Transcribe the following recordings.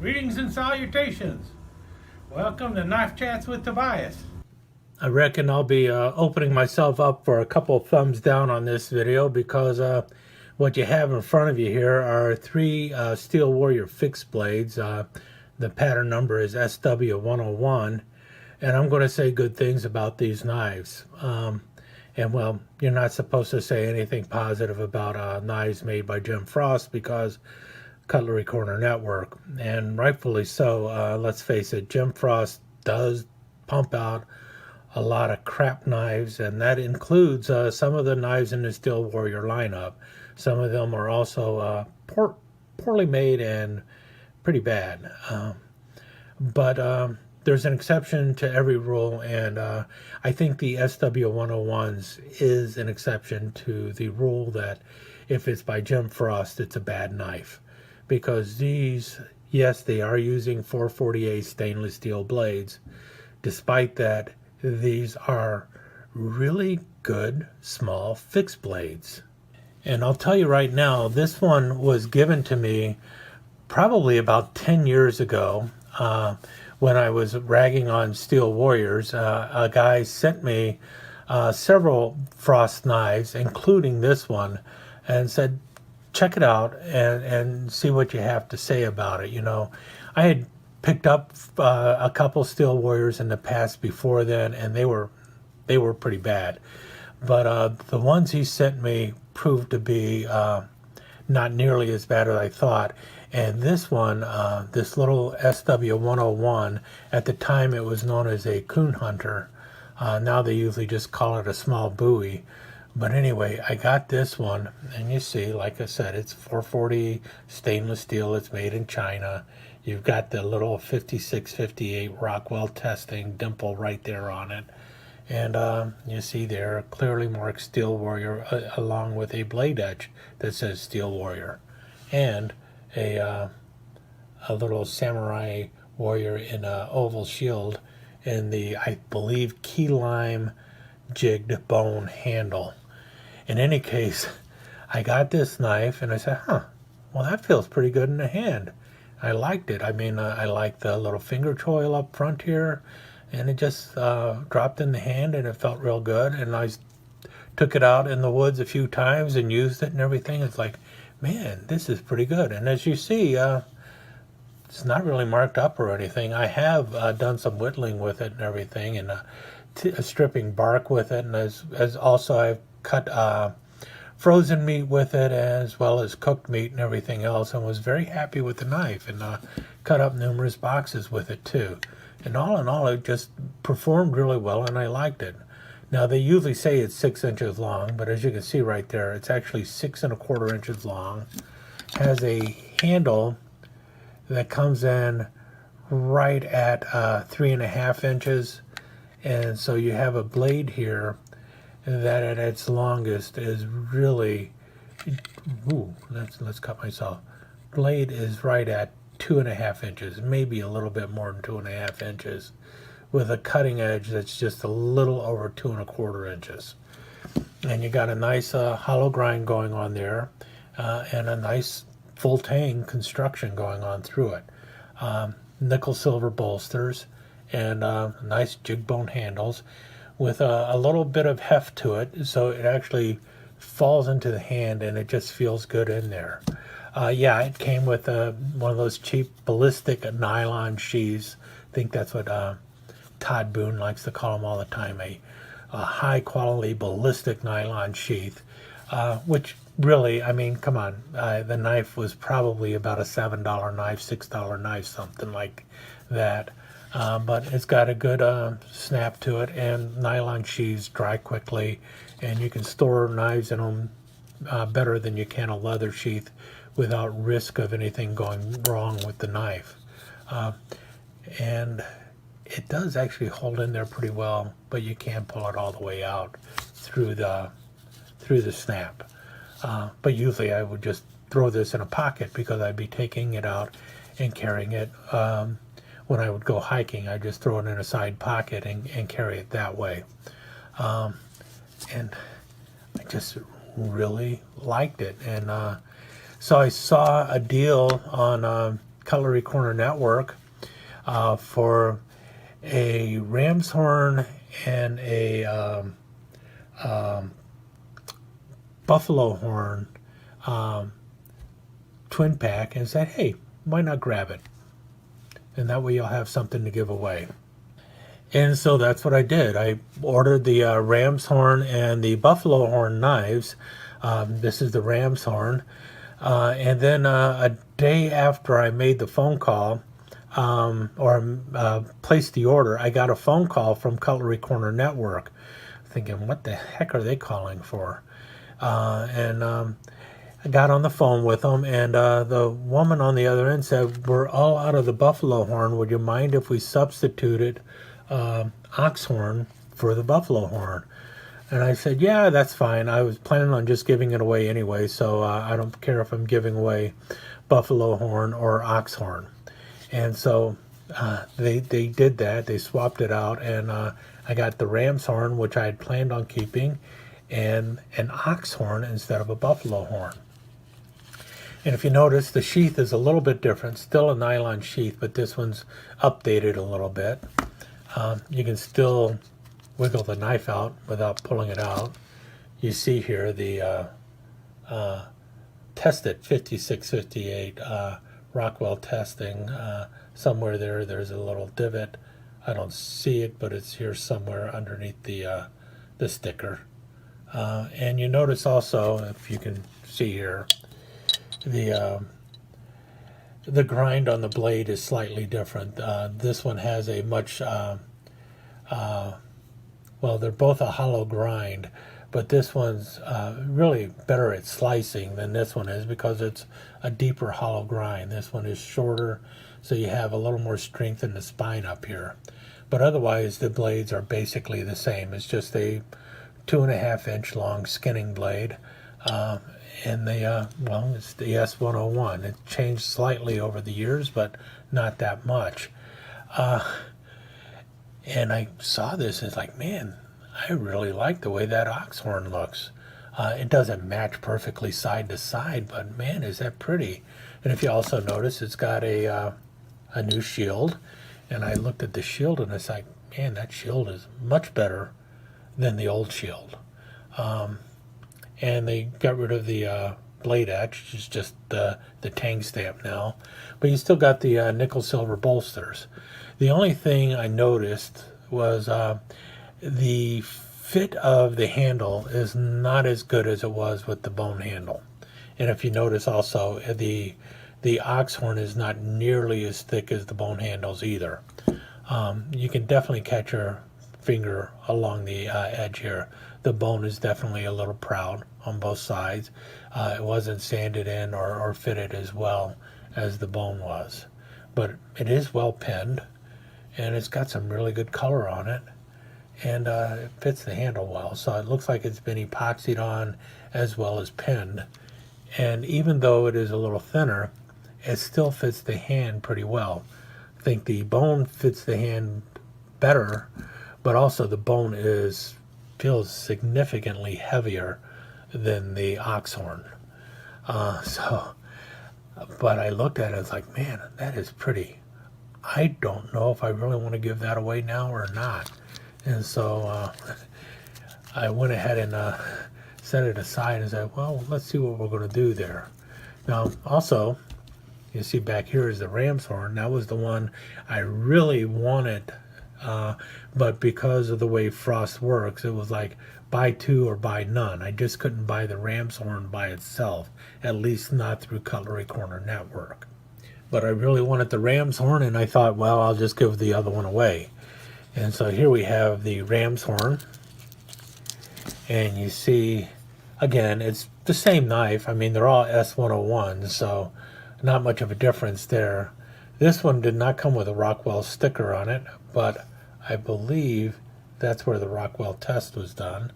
Greetings and salutations. Welcome to Knife Chats with Tobias. I reckon I'll be opening myself up for a couple of thumbs down on this video because what you have in front of you here are three Steel Warrior fixed blades. The pattern number is SW101, and I'm going to say good things about these knives. And well, you're not supposed to say anything positive about knives made by Jim Frost because Cutlery Corner Network, and rightfully so. Let's face it, Jim Frost does pump out a lot of crap knives, and that includes some of the knives in the Steel Warrior lineup. Some of them are also poorly made and pretty bad. But there's an exception to every rule, and I think the SW101s is an exception to the rule that if it's by Jim Frost, it's a bad knife. Because these, yes, they are using 448 stainless steel blades. Despite that, these are really good small fixed blades. And I'll tell you right now, this one was given to me probably about 10 years ago when I was ragging on Steel Warriors. A guy sent me several Frost knives, including this one, and said, check it out and see what you have to say about it. You know, I had picked up a couple Steel Warriors in the past before then, and they were pretty bad. But the ones he sent me proved to be not nearly as bad as I thought. And this one, this little SW101, at the time it was known as a coon hunter. Now they usually just call it a small bowie. But anyway, I got this one, and you see, like I said, it's 440 stainless steel. It's made in China. You've got the little 5658 Rockwell testing dimple right there on it. And you see there, clearly marked Steel Warrior, along with a blade edge that says Steel Warrior. And a little Samurai Warrior in an oval shield in the, I believe, key lime jigged bone handle. In any case, I got this knife and I said, well, that feels pretty good in the hand. I liked it. I mean, I liked the little finger choil up front here, and it just dropped in the hand and it felt real good. And I took it out in the woods a few times and used it and everything. It's like, man, this is pretty good. And as you see, it's not really marked up or anything. I have done some whittling with it and everything, and stripping bark with it, and as also I've cut frozen meat with it as well as cooked meat and everything else, and was very happy with the knife, and cut up numerous boxes with it too. And all in all, it just performed really well, and I liked it. Now they usually say it's 6 inches long, but as you can see right there, it's actually 6 1/4 inches long. Has a handle that comes in right at 3.5 inches. And so you have a blade here that at its longest is really, let's cut myself. Blade is right at 2.5 inches, maybe a little bit more than 2.5 inches, with a cutting edge that's just a little over 2 1/4 inches. And you got a nice hollow grind going on there, and a nice full tang construction going on through it. Nickel silver bolsters, and nice jig bone handles with a little bit of heft to it, so it actually falls into the hand and it just feels good in there. Yeah, it came with one of those cheap ballistic nylon sheaths. I think that's what Todd Boone likes to call them all the time, a high quality ballistic nylon sheath, which really, I mean, come on, the knife was probably about a $7 knife, $6 knife, something like that. But it's got a good snap to it, and nylon sheaths dry quickly, and you can store knives in them better than you can a leather sheath without risk of anything going wrong with the knife. And it does actually hold in there pretty well, but you can pull it all the way out through the snap. But usually I would just throw this in a pocket because I'd be taking it out and carrying it. When I would go hiking, I'd just throw it in a side pocket and carry it that way. And I just really liked it. And so I saw a deal on Cutlery Corner Network for a ram's horn and a buffalo horn twin pack, and said, hey, why not grab it? And that way you'll have something to give away. And so that's what I did. I ordered the ram's horn and the buffalo horn knives. This is the ram's horn. And then a day after I made the phone call, placed the order, I got a phone call from Cutlery Corner Network, thinking, what the heck are they calling for? I got on the phone with them, and the woman on the other end said, we're all out of the buffalo horn. Would you mind if we substituted ox horn for the buffalo horn? And I said, yeah, that's fine. I was planning on just giving it away anyway, so I don't care if I'm giving away buffalo horn or ox horn. And so they did that. They swapped it out, and I got the ram's horn, which I had planned on keeping, and an ox horn instead of a buffalo horn. And if you notice, the sheath is a little bit different. Still a nylon sheath, but this one's updated a little bit. You can still wiggle the knife out without pulling it out. You see here the tested 5658 Rockwell testing. Somewhere there's a little divot. I don't see it, but it's here somewhere underneath the sticker. And you notice also, if you can see here, the grind on the blade is slightly different. This one has a much well, they're both a hollow grind, but this one's really better at slicing than this one is because it's a deeper hollow grind. This one is shorter, so you have a little more strength in the spine up here. But otherwise, the blades are basically the same. It's just a 2.5 inch long skinning blade. And well, it's the SW101. It changed slightly over the years, but not that much. And I saw this and it's like, man, I really like the way that ox horn looks. It doesn't match perfectly side to side, but man, is that pretty. And if you also notice, it's got a new shield. And I looked at the shield and it's like, man, that shield is much better than the old shield. And they got rid of the blade etch, which is just the tang stamp now. But you still got the nickel silver bolsters. The only thing I noticed was the fit of the handle is not as good as it was with the bone handle. And if you notice also, the ox horn is not nearly as thick as the bone handles either. You can definitely catch your finger along the edge here. The bone is definitely a little proud on both sides. It wasn't sanded in or fitted as well as the bone was. But it is well pinned, and it's got some really good color on it, and it fits the handle well. So it looks like it's been epoxied on as well as pinned. And even though it is a little thinner, it still fits the hand pretty well. I think the bone fits the hand better, but also the bone feels significantly heavier than the ox horn. But I looked at it, it's like, man, that is pretty. I don't know if I really want to give that away now or not. And so I went ahead and set it aside and said, well, let's see what we're going to do there. Now, also, you see back here is the ram's horn. That was the one I really wanted, but because of the way Frost works, it was like buy two or buy none. I just couldn't buy the ram's horn by itself, at least not through Cutlery Corner Network. But I really wanted the ram's horn, and I thought, well, I'll just give the other one away. And so here we have the ram's horn, and you see, again, it's the same knife. I mean, they're all S101s, so not much of a difference there. This one did not come with a Rockwell sticker on it, but I believe that's where the Rockwell test was done.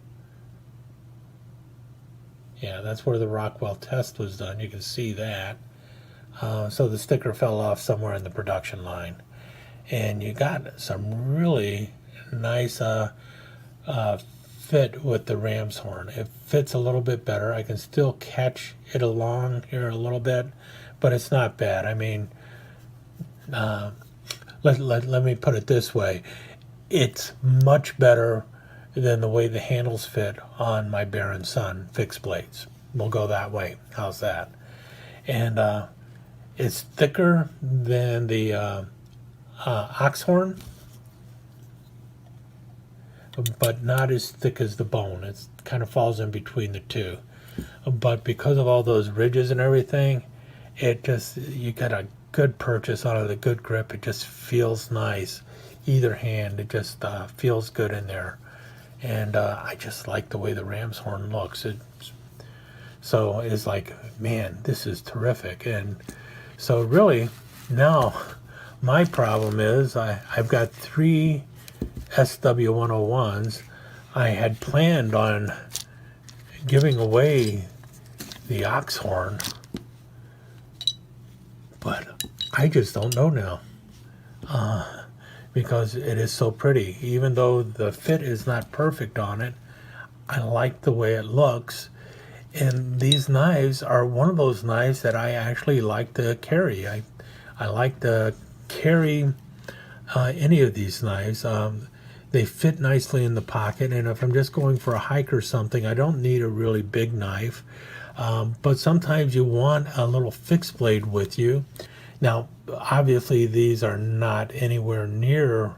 Yeah, that's where the Rockwell test was done. You can see that. So the sticker fell off somewhere in the production line. And you got some really nice fit with the ram's horn. It fits a little bit better. I can still catch it along here a little bit, but it's not bad. I mean, let me put it this way. It's much better than the way the handles fit on my Baron Sun fixed blades. We'll go that way. How's that? And it's thicker than the oxhorn, but not as thick as the bone. It kind of falls in between the two. But because of all those ridges and everything, it just, you got a good purchase out of the good grip. It just feels nice. Either hand, it just feels good in there. And I just like the way the ram's horn looks. So it's like, man, this is terrific. And so really now my problem is I've got 3 SW101s. I had planned on giving away the ox horn, but I just don't know now, because it is so pretty. Even though the fit is not perfect on it, I like the way it looks. And these knives are one of those knives that I actually like to carry. I like to carry any of these knives. They fit nicely in the pocket, and if I'm just going for a hike or something, I don't need a really big knife. But sometimes you want a little fixed blade with you. Now, obviously, these are not anywhere near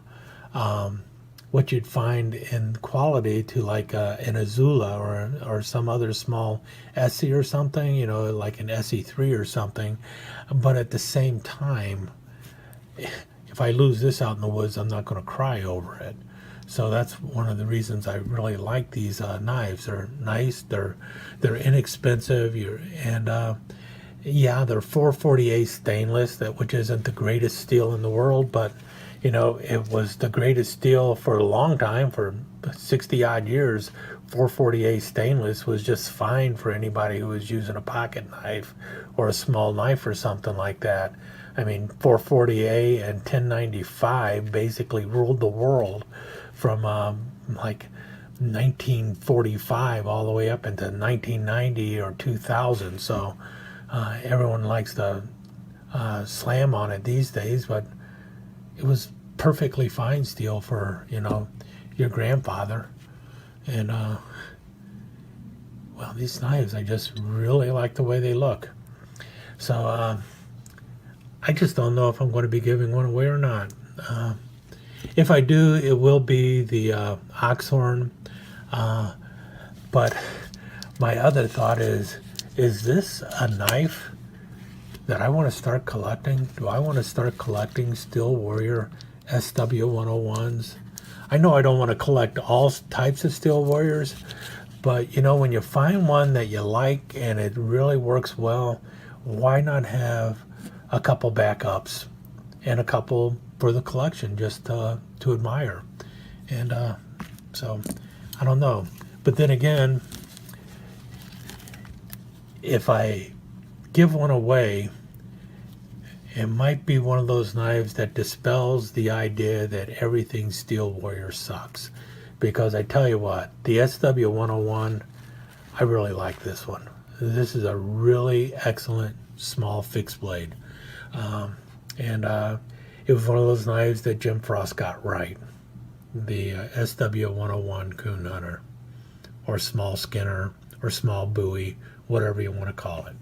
what you'd find in quality to like an Azula or some other small SE or something, you know, like an SE3 or something. But at the same time, if I lose this out in the woods, I'm not going to cry over it. So that's one of the reasons I really like these knives. They're nice. They're inexpensive. Yeah, they're 440A stainless, which isn't the greatest steel in the world, but you know, it was the greatest steel for a long time. For 60 odd years, 440A stainless was just fine for anybody who was using a pocket knife or a small knife or something like that. I mean, 440A and 1095 basically ruled the world from like 1945 all the way up into 1990 or 2000. So everyone likes to slam on it these days, but it was perfectly fine steel for, you know, your grandfather. And well, these knives, I just really like the way they look. So I just don't know if I'm going to be giving one away or not. If I do, it will be the oxhorn. But my other thought is this a knife that I want to start collecting? Do I want to start collecting Steel Warrior SW101s? I know I don't want to collect all types of Steel Warriors, but you know, when you find one that you like and it really works well, why not have a couple backups and a couple for the collection just to admire? And so I don't know. But then again, if I give one away, it might be one of those knives that dispels the idea that everything Steel Warrior sucks. Because I tell you what, the SW101, I really like this one. This is a really excellent small fixed blade. And it was one of those knives that Jim Frost got right. The SW101 Coon Hunter, or small skinner, or small buoy, whatever you want to call it.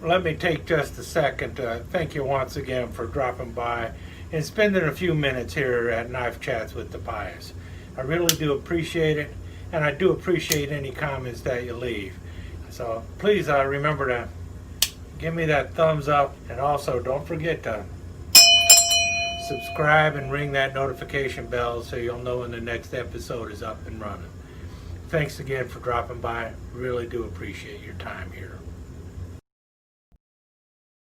let me take just a second to thank you once again for dropping by and spending a few minutes here at Knife Chats with Tobias. I really do appreciate it, and I do appreciate any comments that you leave. So please remember to give me that thumbs up, and also don't forget to subscribe and ring that notification bell so you'll know when the next episode is up and running. Thanks again for dropping by. Really do appreciate your time here.